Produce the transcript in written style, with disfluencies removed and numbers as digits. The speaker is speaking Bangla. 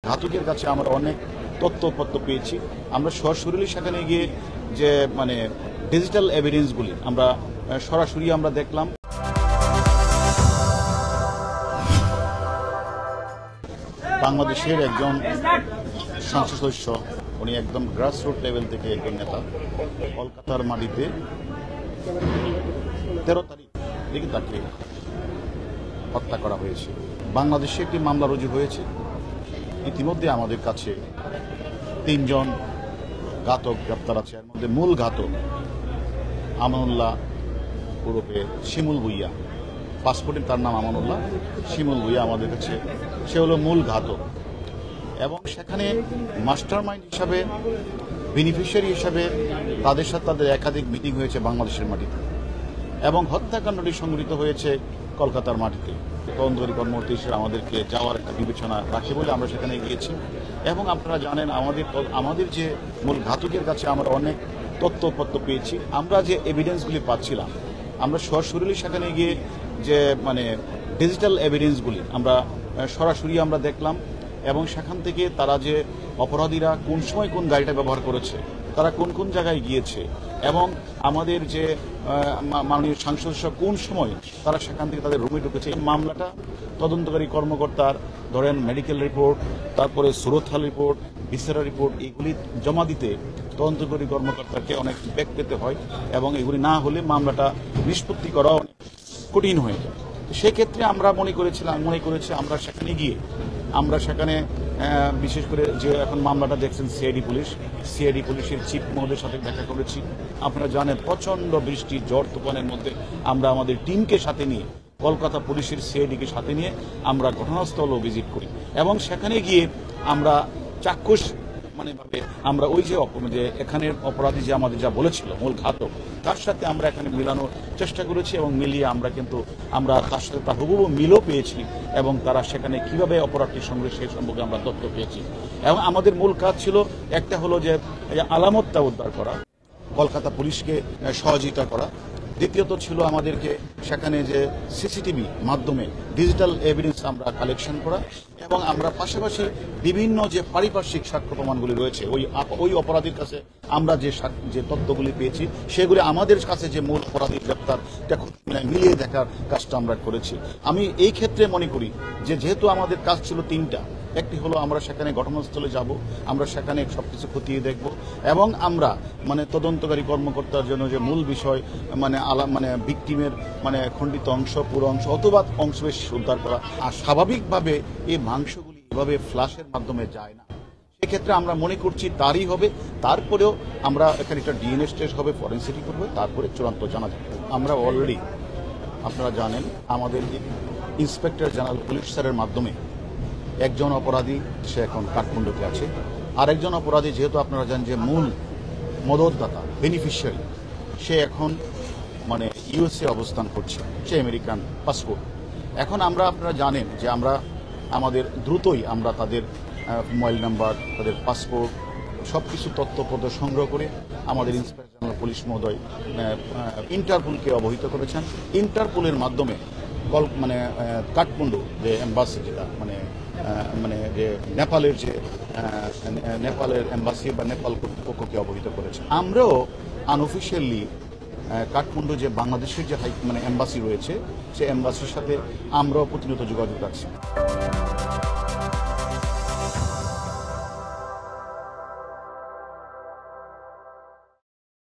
ঘাতকের কাছে আমরা অনেক তথ্যপত্র পেয়েছি। আমরা সরাসরি সেখানে গিয়ে যে ডিজিটাল এভিডেন্সগুলি আমরা সরাসরি আমরা দেখলাম। বাংলাদেশের একজন সংসদ সদস্য, উনি একদম গ্রাসরুট লেভেল থেকে একজন নেতা, কলকাতার মাটিতে 13 তারিখ থেকে তাকে হত্যা করা হয়েছে। বাংলাদেশে একটি মামলা রুজু হয়েছে। ইতিমধ্যে আমাদের কাছে 3 জন ঘাতক গ্রেপ্তার আছে। এর মধ্যে মূল ঘাতক আমানুল্লাহ ওরফে শিমুল ভুইয়া, পাসপোর্টে তার নাম আমানুল্লাহ, শিমুল ভুইয়া আমাদের কাছে, সে হলো মূল ঘাতক। এবং সেখানে মাস্টার মাইন্ড হিসাবে, বেনিফিশিয়ারি হিসাবে তাদের সাথে তাদের একাধিক মিটিং হয়েছে বাংলাদেশের মাটিতে, এবং হত্যাকাণ্ডটি সংঘটিত হয়েছে কলকাতার মাটিতে। তদন্তকারী কর্মকর্তা হিসেবে আমাদেরকে যাওয়ার একটা বিবেচনা রাখে বলে আমরা সেখানে গিয়েছি। এবং আপনারা জানেন আমাদের যে মূল ঘাতকের কাছে আমরা অনেক তথ্যপত্র পেয়েছি। আমরা যে এভিডেন্সগুলি পাচ্ছিলাম, আমরা সরাসরি সেখানে গিয়ে যে ডিজিটাল এভিডেন্সগুলি আমরা সরাসরি আমরা দেখলাম, এবং সেখান থেকে তারা যে অপরাধীরা কোন সময় কোন গাড়িটা ব্যবহার করেছে, তারা কোন কোন জায়গায় গিয়েছে, এবং আমাদের যে মাননীয় সাংসদ কোন সময় তারা সেখান থেকে তাদের রুমে ঢুকেছে। এই মামলাটা তদন্তকারী কর্মকর্তার ধরেন মেডিকেল রিপোর্ট, তারপরে সুরতহাল রিপোর্ট, ভিসেরা রিপোর্ট, এগুলি জমা দিতে তদন্তকারী কর্মকর্তাকে অনেক ব্যাক পেতে হয়, এবং এগুলি না হলে মামলাটা নিষ্পত্তি করা অনেক কঠিন হয়ে যায়। সেক্ষেত্রে আমরা মনে করেছি আমরা সেখানে গিয়ে আমরা সেখানে বিশেষ করে যে এখন মামলাটা দেখছেন সিআইডি পুলিশের চিফ মহোদয়ের সাথে দেখা করেছি। আপনারা জানেন প্রচণ্ড বৃষ্টি, ঝড় তুফানের মধ্যে আমরা আমাদের টিমকে সাথে নিয়ে, কলকাতা পুলিশের সিআইডিকে সাথে নিয়ে আমরা ঘটনাস্থলও ভিজিট করি, এবং সেখানে গিয়ে আমরা চাক্ষুষ ভাবে আমরা ওই যে এখানের অপরাধী যে আমাদের যা বলেছিল মূল ঘাতক, তার সাথে আমরা এখানে মিলানোর চেষ্টা করেছি, এবং মিলিয়ে আমরা তার সাথে তার হুবহু মিলও পেয়েছি, এবং তারা সেখানে কিভাবে অপরাধটি সংগ্রহ সেই সম্পর্কে আমরা তথ্য পেয়েছি। এবং আমাদের মূল কাজ ছিল একটা হলো যে আলামতটা উদ্ধার করা, কলকাতা পুলিশকে সহযোগিতা করা। দ্বিতীয়ত ছিল আমাদেরকে সেখানে যে সিসিটিভি মাধ্যমে ডিজিটাল এভিডেন্স আমরা কালেকশন করা, এবং আমরা পাশাপাশি বিভিন্ন যে পারিপার্শ্বিক সাক্ষ্য প্রমাণগুলি রয়েছে ওই অপরাধীর কাছে আমরা যে তথ্যগুলি পেয়েছি সেগুলি আমাদের কাছে যে মূল অপরাধী গ্রেপ্তার মিলিয়ে দেখার কাজটা আমরা করেছি। আমি এই ক্ষেত্রে মনে করি যে যেহেতু আমাদের কাজ ছিল 3টা, একটি হলো আমরা সেখানে ঘটনাস্থলে যাব, আমরা সেখানে সবকিছু খতিয়ে দেখব, এবং আমরা তদন্তকারী কর্মকর্তার জন্য যে মূল বিষয় ভিকটিমের খণ্ডিত অংশ, পুরো অংশ অথবা অংশবিশেষ উদ্ধার করা। আর স্বাভাবিকভাবে এই মাংসগুলি এভাবে ফ্লাশের মাধ্যমে যায় না, সেক্ষেত্রে আমরা মনে করছি তারই হবে। তারপরেও আমরা এখানে একটা ডিএনএ টেস্ট হবে, ফরেনসিক করবে, তারপরে চূড়ান্ত জানা যাবে। আমরা অলরেডি আপনারা জানেন আমাদের ইন্সপেক্টর জেনারেল পুলিশ স্যারের মাধ্যমে একজন অপরাধী সে এখন কাঠমান্ডুতে আছে, আর একজন অপরাধী যেহেতু আপনারা জানেন যে মূল মদতদাতা বেনিফিশিয়ারি, সে এখন ইউএসএ অবস্থান করছে, সে আমেরিকান পাসপোর্ট। এখন আপনারা জানেন যে আমাদের দ্রুতই আমরা তাদের মোবাইল নাম্বার, তাদের পাসপোর্ট সবকিছু তথ্যপত্র সংগ্রহ করে আমাদের ইন্সপেক্টর জেনারেল পুলিশ মহোদয় ইন্টারপোলকে অবহিত করেছেন। ইন্টারপোলের মাধ্যমে কাঠমান্ডু যে এম্বাসি, যেটা যে নেপালের এম্বাসি বা নেপাল কর্তৃপক্ষকে অবহিত করেছে। আমরাও আনঅফিশিয়ালি কাঠমান্ডু যে বাংলাদেশের যে এম্বাসি রয়েছে, সে এম্বাসির সাথে আমরাও প্রতিনিয়ত যোগাযোগ রাখছি।